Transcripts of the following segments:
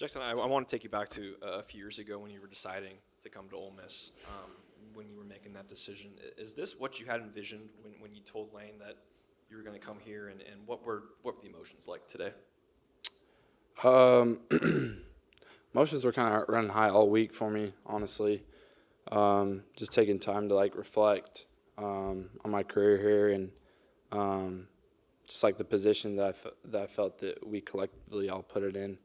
Jaxson, I want to take you back to a few years ago when you were deciding to come to Ole Miss, when you were making that decision. Is this what you had envisioned when you told Lane that you were going to come here, and what were the emotions like today? Emotions were kind of running high all week for me, honestly. Just taking time to reflect on my career here, and just the position that I felt that we collectively all put it in.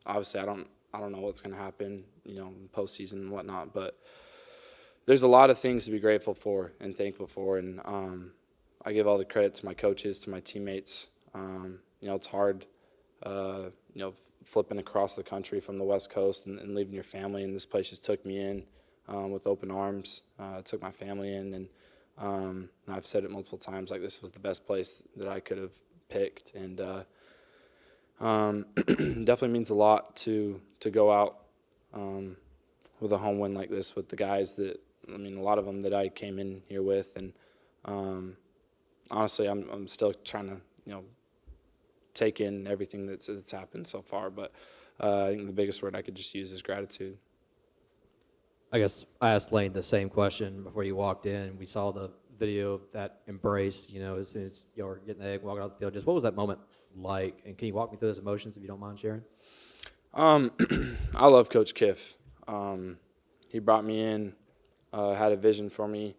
Obviously, I don't know what's going to happen, in the postseason and whatnot, but there's a lot of things to be grateful for and thankful for, and I give all the credit to my coaches, to my teammates. It's hard, flipping across the country from the West Coast and leaving your family, and this place just took me in with open arms. It took my family in, and I've said it multiple times, this was the best place that I could have picked, and definitely means a lot to go out with a home win like this with the guys that, a lot of them that I came in here with, and honestly, I'm still trying to, take in everything that's happened so far, but I think the biggest word I could just use is gratitude. I guess I asked Lane the same question before you walked in. We saw the video of that embrace, as soon as you were getting the egg, walking out the field. Just what was that moment like? And can you walk me through those emotions if you don't mind sharing? I love Coach Kiff. He brought me in, had a vision for me,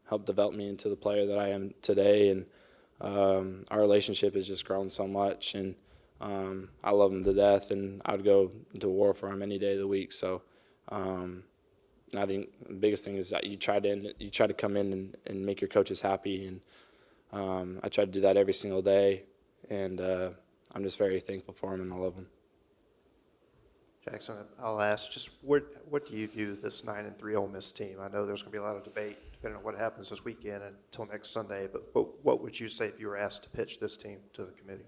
helped develop me into the player that I am today, and our relationship has just grown so much, and I love him to death, and I would go to war for him any day of the week. So I think the biggest thing is that you try to come in and make your coaches happy, and I try to do that every single day, and I'm just very thankful for him, and I love him. Jaxson, I'll ask, just what do you view this 9-3 Ole Miss team? I know there's going to be a lot of debate depending on what happens this weekend until next Sunday, but what would you say if you were asked to pitch this team to the committee?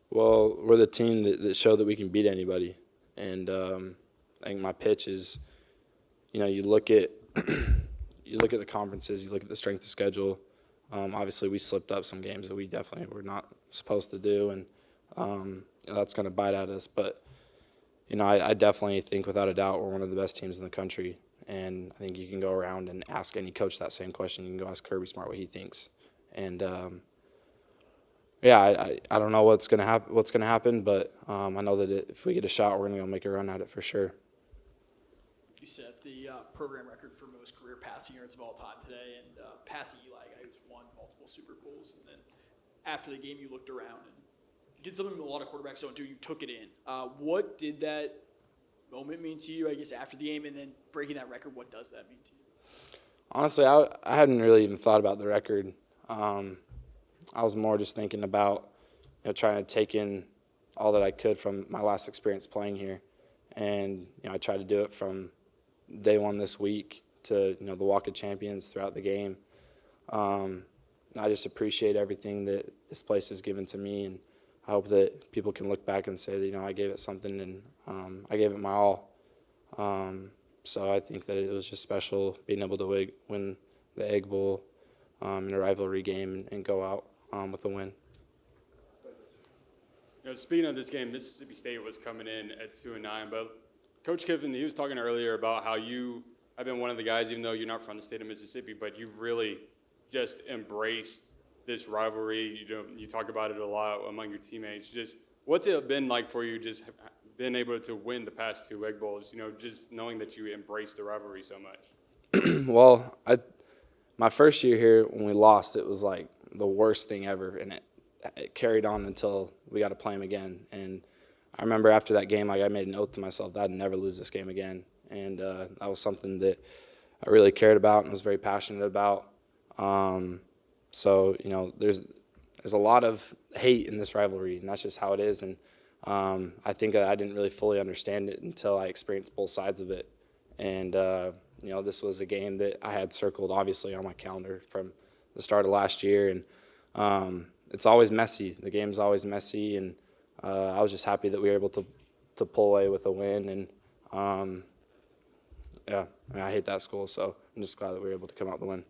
Well, we're the team that showed that we can beat anybody, and I think my pitch is, you look at the conferences, you look at the strength of schedule. Obviously, we slipped up some games that we definitely were not supposed to do, and that's going to bite at us, but I definitely think without a doubt we're one of the best teams in the country, and I think you can go around and ask any coach that same question. You can go ask Kirby Smart what he thinks, and I don't know what's going to happen, but I know that if we get a shot, we're going to go make a run at it for sure. You set the program record for most career passing yards of all time today, and passing Eli, a guy who's won multiple Super Bowls, and then after the game you looked around and did something a lot of quarterbacks don't do. You took it in. What did that moment mean to you, I guess, after the game, and then breaking that record, what does that mean to you? Honestly, I hadn't really even thought about the record. I was more just thinking about trying to take in all that I could from my last experience playing here, and I tried to do it from day one this week to the Walk of Champions throughout the game. I just appreciate everything that this place has given to me, and I hope that people can look back and say that I gave it something, and I gave it my all. So I think that it was just special being able to win the Egg Bowl in a rivalry game and go out with a win. Speaking of this game, Mississippi State was coming in at 2-9, but Coach Kiffin, he was talking earlier about how you have been one of the guys, even though you're not from the state of Mississippi, but you've really just embraced this rivalry. You talk about it a lot among your teammates. Just what's it been like for you, just being able to win the past two Egg Bowls? Just knowing that you embrace the rivalry so much. Well, my first year here when we lost, it was like the worst thing ever, and it carried on until we got to play them again. And I remember after that game, I made an oath to myself that I'd never lose this game again, and that was something that I really cared about and was very passionate about. So there's a lot of hate in this rivalry, and that's just how it is. And I think that I didn't really fully understand it until I experienced both sides of it. And this was a game that I had circled obviously on my calendar from the start of last year, and it's always messy. The game's always messy, and I was just happy that we were able to pull away with a win. And I hate that school, so I'm just glad that we were able to come out with the win.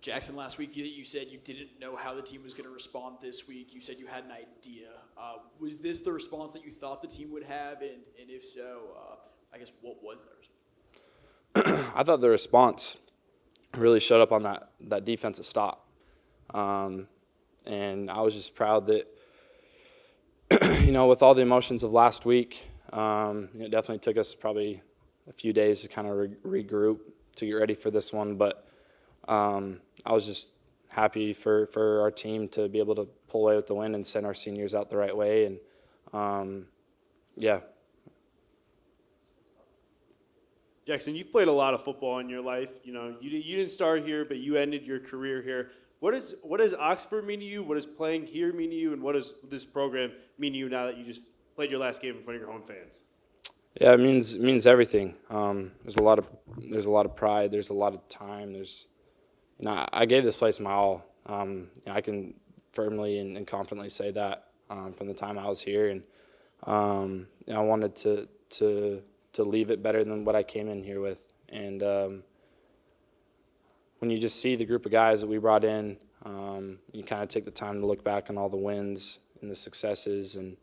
Jaxson, last week you said you didn't know how the team was going to respond this week. You said you had an idea. Was this the response that you thought the team would have? And if so, I guess what was that response? I thought the response really showed up on that defensive stop. And I was just proud that, with all the emotions of last week, it definitely took us probably a few days to kind of regroup to get ready for this one. But I was just happy for our team to be able to pull away with the win and send our seniors out the right way. And, yeah. Jaxson, you've played a lot of football in your life. You didn't start here, but you ended your career here. What does Oxford mean to you? What does playing here mean to you? And what does this program mean to you now that you just played your last game in front of your home fans? Yeah, it means everything. There's a lot of pride. There's a lot of time. I gave this place my all. I can firmly and confidently say that from the time I was here, and I wanted to leave it better than what I came in here with. And when you just see the group of guys that we brought in, you kind of take the time to look back on all the wins and the successes and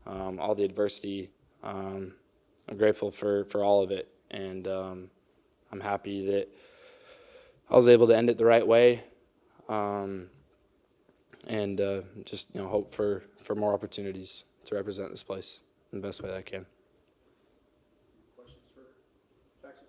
all the adversity. I'm grateful for all of it, and I'm happy that I was able to end it the right way, and just hope for more opportunities to represent this place in the best way that I can. Questions for Jaxson?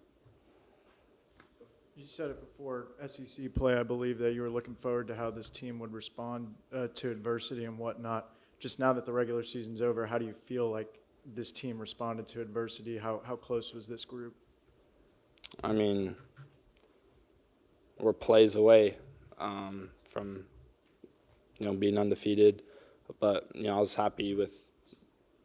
You said it before SEC play. I believe that you were looking forward to how this team would respond to adversity and whatnot. Just now that the regular season's over, how do you feel like this team responded to adversity? How close was this group? I mean, we're plays away from being undefeated, but I was happy with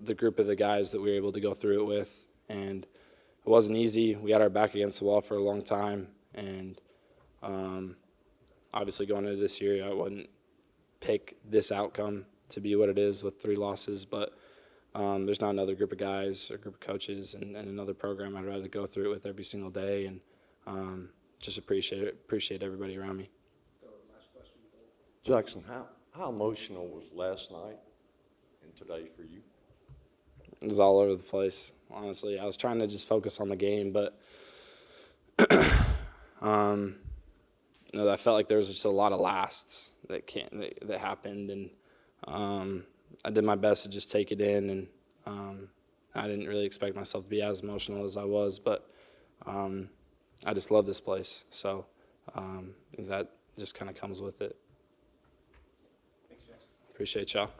the group of the guys that we were able to go through it with, and it wasn't easy. We had our back against the wall for a long time, and obviously going into this year, I wouldn't pick this outcome to be what it is with 3 losses, but there's not another group of guys or group of coaches and another program I'd rather go through it with every single day, and just appreciate everybody around me. Jaxson, how emotional was last night and today for you? It was all over the place, honestly. I was trying to just focus on the game, but I felt like there was just a lot of lasts that happened, and I did my best to just take it in, and I didn't really expect myself to be as emotional as I was, but I just love this place, so that just kind of comes with it. Thanks, Jaxson. Appreciate y'all.